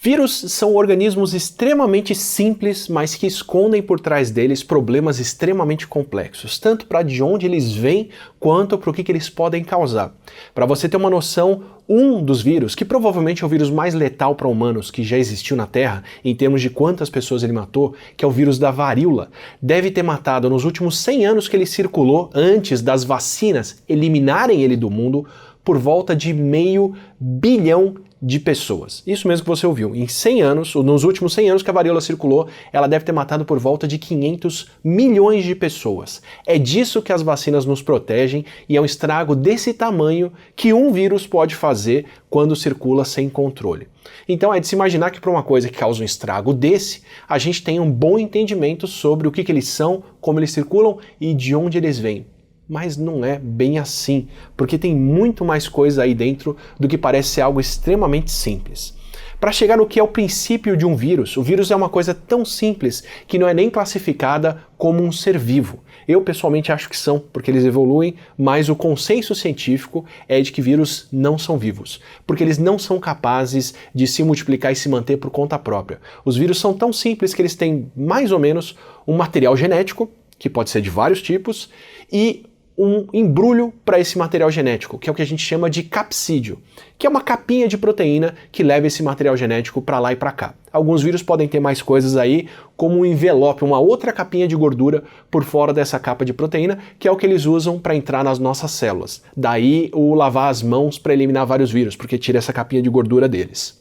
Vírus são organismos extremamente simples, mas que escondem por trás deles problemas extremamente complexos, tanto para de onde eles vêm, quanto para o que eles podem causar. Para você ter uma noção, um dos vírus, que provavelmente é o vírus mais letal para humanos que já existiu na Terra, em termos de quantas pessoas ele matou, que é o vírus da varíola, deve ter matado nos últimos 100 anos que ele circulou, antes das vacinas eliminarem ele do mundo, por volta de 500 milhões de pessoas. Isso mesmo que você ouviu. Em 100 anos, ou nos últimos 100 anos que a varíola circulou, ela deve ter matado por volta de 500 milhões de pessoas. É disso que as vacinas nos protegem e é um estrago desse tamanho que um vírus pode fazer quando circula sem controle. Então é de se imaginar que para uma coisa que causa um estrago desse, a gente tem um bom entendimento sobre o que eles são, como eles circulam e de onde eles vêm. Mas não é bem assim, porque tem muito mais coisa aí dentro do que parece ser algo extremamente simples. Para chegar no que é o princípio de um vírus, o vírus é uma coisa tão simples que não é nem classificada como um ser vivo. Eu pessoalmente acho que são, porque eles evoluem, mas o consenso científico é de que vírus não são vivos, porque eles não são capazes de se multiplicar e se manter por conta própria. Os vírus são tão simples que eles têm mais ou menos um material genético, que pode ser de vários tipos, e um embrulho para esse material genético, que é o que a gente chama de capsídio, que é uma capinha de proteína que leva esse material genético para lá e para cá. Alguns vírus podem ter mais coisas aí, como um envelope, uma outra capinha de gordura por fora dessa capa de proteína, que é o que eles usam para entrar nas nossas células. Daí o lavar as mãos para eliminar vários vírus, porque tira essa capinha de gordura deles.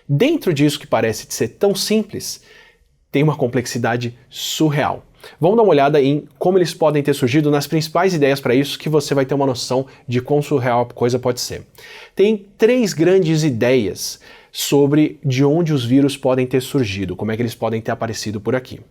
Dentro disso que parece ser tão simples, tem uma complexidade surreal. Vamos dar uma olhada em como eles podem ter surgido, nas principais ideias para isso, que você vai ter uma noção de quão surreal a coisa pode ser. Tem 3 grandes ideias sobre de onde os vírus podem ter surgido, como é que eles podem ter aparecido por aqui.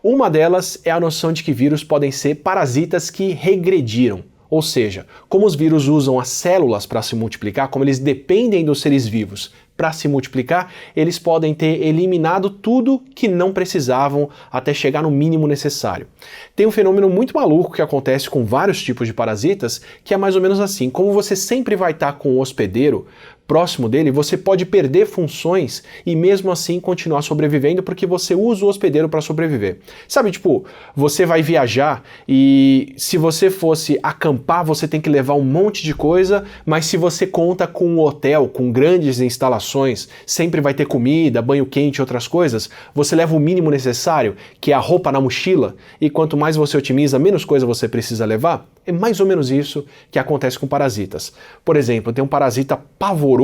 Uma delas é a noção de que vírus podem ser parasitas que regrediram. Ou seja, como os vírus usam as células para se multiplicar, como eles dependem dos seres vivos para se multiplicar, eles podem ter eliminado tudo que não precisavam até chegar no mínimo necessário. Tem um fenômeno muito maluco que acontece com vários tipos de parasitas, que é mais ou menos assim: como você sempre vai estar com o hospedeiro próximo dele, você pode perder funções e mesmo assim continuar sobrevivendo porque você usa o hospedeiro para sobreviver. Sabe, tipo, você vai viajar e se você fosse acampar, você tem que levar um monte de coisa, mas se você conta com um hotel, com grandes instalações, sempre vai ter comida, banho quente e outras coisas, você leva o mínimo necessário, que é a roupa na mochila, e quanto mais você otimiza, menos coisa você precisa levar. É mais ou menos isso que acontece com parasitas. Por exemplo, tem um parasita pavoroso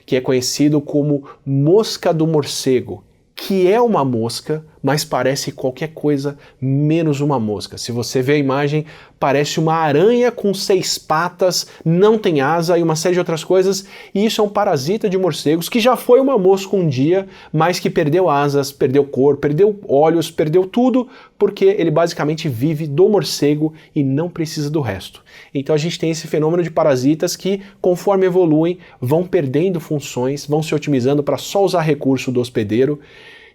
que é conhecido como mosca do morcego, que é uma mosca, mas parece qualquer coisa menos uma mosca. Se você vê a imagem, parece uma aranha com 6 patas, não tem asa e uma série de outras coisas, e isso é um parasita de morcegos que já foi uma mosca um dia, mas que perdeu asas, perdeu cor, perdeu olhos, perdeu tudo, porque ele basicamente vive do morcego e não precisa do resto. Então a gente tem esse fenômeno de parasitas que, conforme evoluem, vão perdendo funções, vão se otimizando para só usar recurso do hospedeiro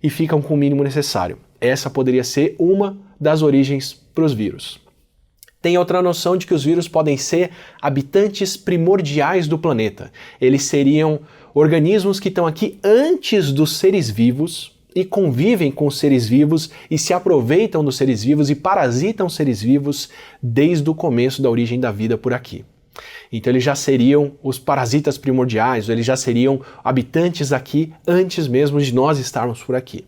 e ficam com o mínimo necessário. Essa poderia ser uma das origens para os vírus. Tem outra noção de que os vírus podem ser habitantes primordiais do planeta. Eles seriam organismos que estão aqui antes dos seres vivos e convivem com os seres vivos e se aproveitam dos seres vivos e parasitam os seres vivos desde o começo da origem da vida por aqui. Então eles já seriam os parasitas primordiais, eles já seriam habitantes aqui antes mesmo de nós estarmos por aqui.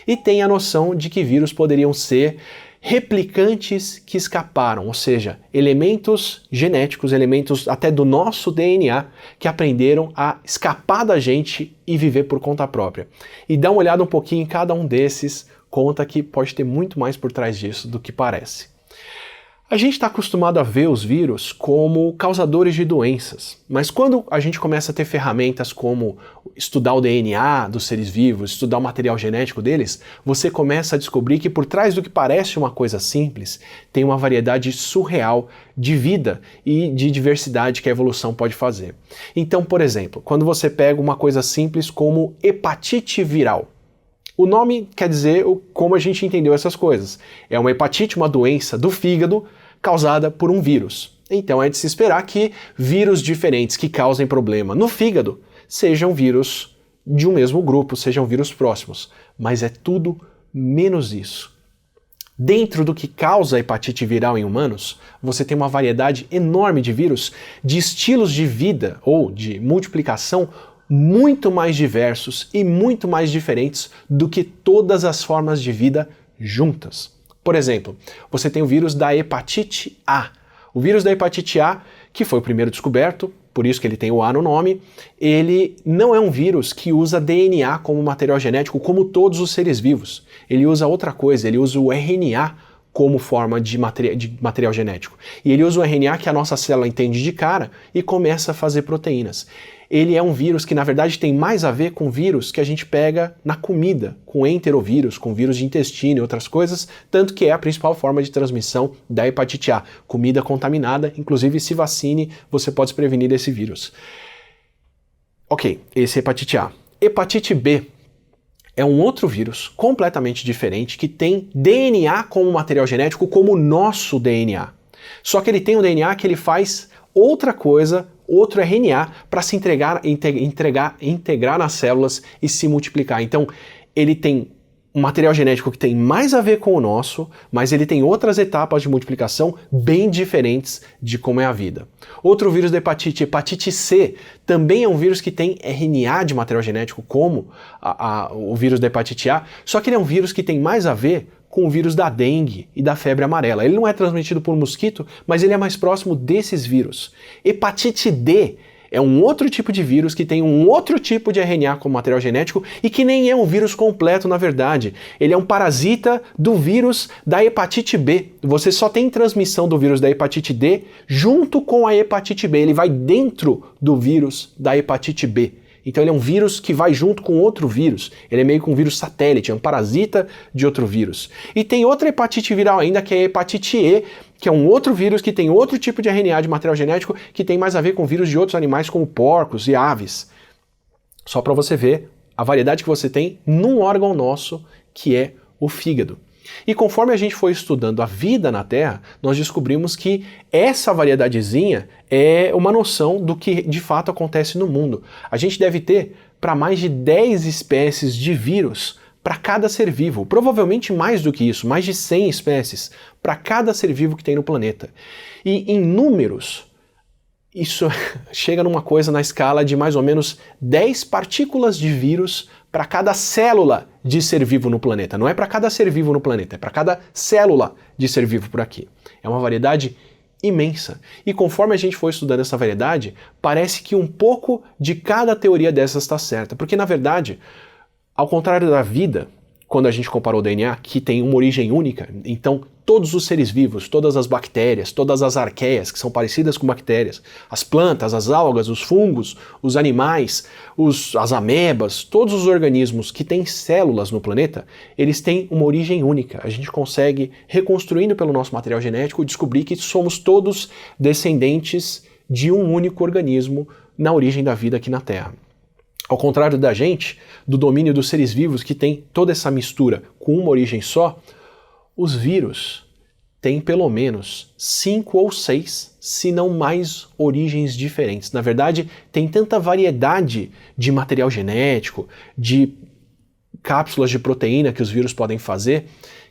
E tem a noção de que vírus poderiam ser replicantes que escaparam, ou seja, elementos genéticos, elementos até do nosso DNA que aprenderam a escapar da gente e viver por conta própria. E dá uma olhada um pouquinho em cada um desses, conta que pode ter muito mais por trás disso do que parece. A gente está acostumado a ver os vírus como causadores de doenças, mas quando a gente começa a ter ferramentas como estudar o DNA dos seres vivos, estudar o material genético deles, você começa a descobrir que por trás do que parece uma coisa simples, tem uma variedade surreal de vida e de diversidade que a evolução pode fazer. Então, por exemplo, quando você pega uma coisa simples como hepatite viral, o nome quer dizer como a gente entendeu essas coisas. É uma hepatite, uma doença do fígado causada por um vírus. Então é de se esperar que vírus diferentes que causem problema no fígado sejam vírus de um mesmo grupo, sejam vírus próximos, mas é tudo menos isso. Dentro do que causa a hepatite viral em humanos, você tem uma variedade enorme de vírus, de estilos de vida ou de multiplicação muito mais diversos e muito mais diferentes do que todas as formas de vida juntas. Por exemplo, você tem o vírus da hepatite A. O vírus da hepatite A, que foi o primeiro descoberto, por isso que ele tem o A no nome, ele não é um vírus que usa DNA como material genético como todos os seres vivos. Ele usa outra coisa, ele usa o RNA como forma de material genético. E ele usa o RNA que a nossa célula entende de cara e começa a fazer proteínas. Ele é um vírus que, na verdade, tem mais a ver com vírus que a gente pega na comida, com enterovírus, com vírus de intestino e outras coisas, tanto que é a principal forma de transmissão da hepatite A. Comida contaminada, inclusive se vacine, você pode se prevenir desse vírus. Ok, esse é hepatite A. Hepatite B é um outro vírus completamente diferente que tem DNA como material genético, como o nosso DNA. Só que ele tem um DNA que ele faz outra coisa, outro RNA, para se integrar nas células e se multiplicar. Então, ele tem um material genético que tem mais a ver com o nosso, mas ele tem outras etapas de multiplicação bem diferentes de como é a vida. Outro vírus da hepatite C, também é um vírus que tem RNA de material genético, como o vírus da hepatite A, só que ele é um vírus que tem mais a ver com o vírus da dengue e da febre amarela. Ele não é transmitido por mosquito, mas ele é mais próximo desses vírus. Hepatite D é um outro tipo de vírus que tem um outro tipo de RNA como material genético e que nem é um vírus completo, na verdade. Ele é um parasita do vírus da hepatite B. Você só tem transmissão do vírus da hepatite D junto com a hepatite B. Ele vai dentro do vírus da hepatite B. Então ele é um vírus que vai junto com outro vírus. Ele é meio que um vírus satélite, é um parasita de outro vírus. E tem outra hepatite viral ainda, que é a hepatite E, que é um outro vírus que tem outro tipo de RNA de material genético que tem mais a ver com vírus de outros animais como porcos e aves. Só para você ver a variedade que você tem num órgão nosso, que é o fígado. E conforme a gente foi estudando a vida na Terra, nós descobrimos que essa variedadezinha é uma noção do que de fato acontece no mundo. A gente deve ter para mais de 10 espécies de vírus para cada ser vivo, provavelmente mais do que isso, mais de 100 espécies para cada ser vivo que tem no planeta. E em números, isso chega numa coisa na escala de mais ou menos 10 partículas de vírus para cada célula de ser vivo no planeta. Não é para cada ser vivo no planeta, é para cada célula de ser vivo por aqui. É uma variedade imensa. E conforme a gente for estudando essa variedade, parece que um pouco de cada teoria dessas está certa. Porque, na verdade, ao contrário da vida, quando a gente comparou o DNA, que tem uma origem única, então todos os seres vivos, todas as bactérias, todas as arqueias, que são parecidas com bactérias, as plantas, as algas, os fungos, os animais, as amebas, todos os organismos que têm células no planeta, eles têm uma origem única. A gente consegue, reconstruindo pelo nosso material genético, descobrir que somos todos descendentes de um único organismo na origem da vida aqui na Terra. Ao contrário da gente, do domínio dos seres vivos que tem toda essa mistura com uma origem só, os vírus têm pelo menos 5 ou 6, se não mais, origens diferentes. Na verdade, tem tanta variedade de material genético, de cápsulas de proteína que os vírus podem fazer,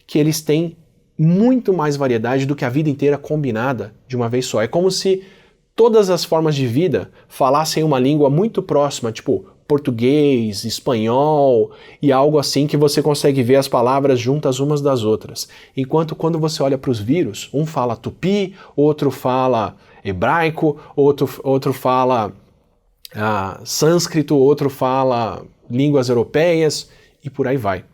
que eles têm muito mais variedade do que a vida inteira combinada de uma vez só. É como se todas as formas de vida falassem uma língua muito próxima, tipo português, espanhol e algo assim que você consegue ver as palavras juntas umas das outras. Enquanto quando você olha para os vírus, um fala tupi, outro fala hebraico, outro fala sânscrito, outro fala línguas europeias e por aí vai.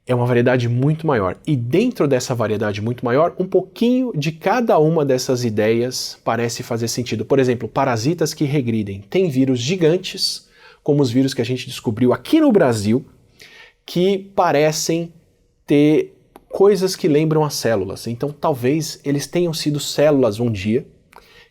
É uma variedade muito maior. E dentro dessa variedade muito maior, um pouquinho de cada uma dessas ideias parece fazer sentido. Por exemplo, parasitas que regridem. Tem vírus gigantes, como os vírus que a gente descobriu aqui no Brasil, que parecem ter coisas que lembram as células. Então, talvez eles tenham sido células um dia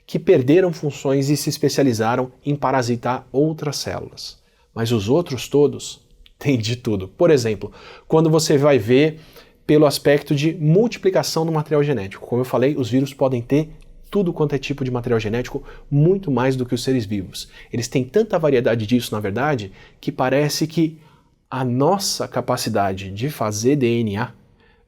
que perderam funções e se especializaram em parasitar outras células. Mas os outros todos têm de tudo. Por exemplo, quando você vai ver pelo aspecto de multiplicação do material genético. Como eu falei, os vírus podem ter tudo quanto é tipo de material genético, muito mais do que os seres vivos. Eles têm tanta variedade disso, na verdade, que parece que a nossa capacidade de fazer DNA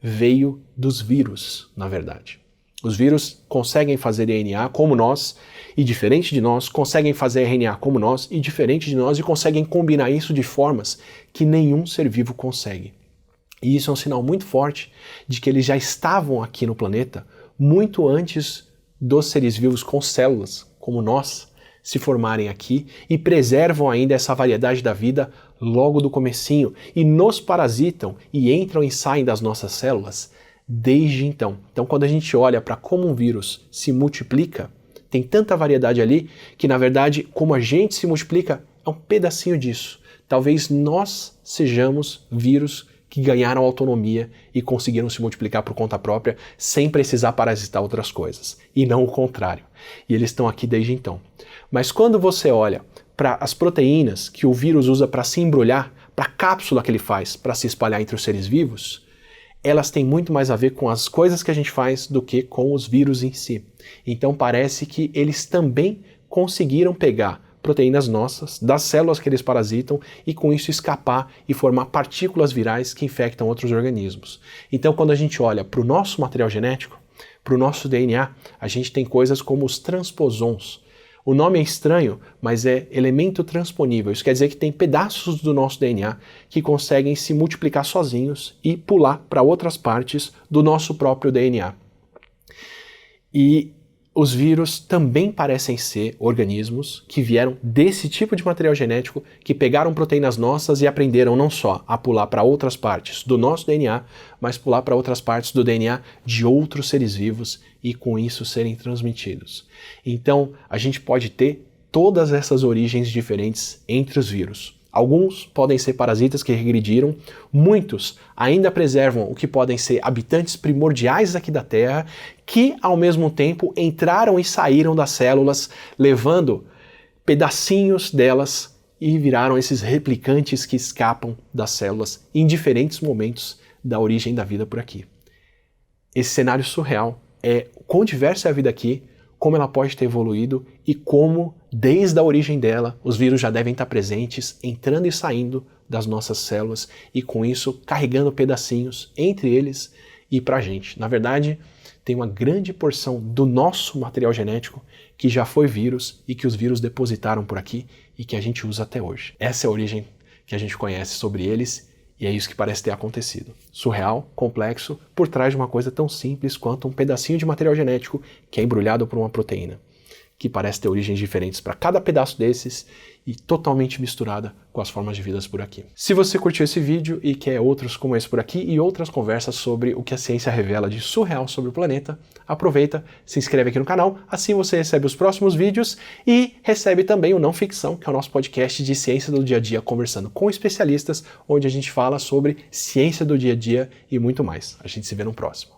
veio dos vírus, na verdade. Os vírus conseguem fazer DNA como nós, e diferente de nós, conseguem fazer RNA como nós, e diferente de nós, e conseguem combinar isso de formas que nenhum ser vivo consegue. E isso é um sinal muito forte de que eles já estavam aqui no planeta muito antes dos seres vivos com células, como nós, se formarem aqui e preservam ainda essa variedade da vida logo do comecinho e nos parasitam e entram e saem das nossas células desde então. Então, quando a gente olha para como um vírus se multiplica, tem tanta variedade ali que, na verdade, como a gente se multiplica, é um pedacinho disso. Talvez nós sejamos vírus que ganharam autonomia e conseguiram se multiplicar por conta própria sem precisar parasitar outras coisas, e não o contrário. E eles estão aqui desde então. Mas quando você olha para as proteínas que o vírus usa para se embrulhar, para a cápsula que ele faz para se espalhar entre os seres vivos, elas têm muito mais a ver com as coisas que a gente faz do que com os vírus em si. Então parece que eles também conseguiram pegar proteínas nossas, das células que eles parasitam, e com isso escapar e formar partículas virais que infectam outros organismos. Então quando a gente olha para o nosso material genético, para o nosso DNA, a gente tem coisas como os transposons. O nome é estranho, mas é elemento transponível. Isso quer dizer que tem pedaços do nosso DNA que conseguem se multiplicar sozinhos e pular para outras partes do nosso próprio DNA. E os vírus também parecem ser organismos que vieram desse tipo de material genético, que pegaram proteínas nossas e aprenderam não só a pular para outras partes do nosso DNA, mas pular para outras partes do DNA de outros seres vivos e com isso serem transmitidos. Então, a gente pode ter todas essas origens diferentes entre os vírus. Alguns podem ser parasitas que regrediram, muitos ainda preservam o que podem ser habitantes primordiais aqui da Terra, que ao mesmo tempo entraram e saíram das células, levando pedacinhos delas e viraram esses replicantes que escapam das células em diferentes momentos da origem da vida por aqui. Esse cenário surreal é o quão diversa é a vida aqui, como ela pode ter evoluído e como, desde a origem dela, os vírus já devem estar presentes, entrando e saindo das nossas células e com isso carregando pedacinhos entre eles e pra gente. Na verdade, tem uma grande porção do nosso material genético que já foi vírus e que os vírus depositaram por aqui e que a gente usa até hoje. Essa é a origem que a gente conhece sobre eles. E é isso que parece ter acontecido. Surreal, complexo, por trás de uma coisa tão simples quanto um pedacinho de material genético que é embrulhado por uma proteína, que parece ter origens diferentes para cada pedaço desses e totalmente misturada com as formas de vida por aqui. Se você curtiu esse vídeo e quer outros como esse por aqui e outras conversas sobre o que a ciência revela de surreal sobre o planeta, aproveita, se inscreve aqui no canal, assim você recebe os próximos vídeos e recebe também o Não Ficção, que é o nosso podcast de ciência do dia a dia, conversando com especialistas, onde a gente fala sobre ciência do dia a dia e muito mais. A gente se vê no próximo.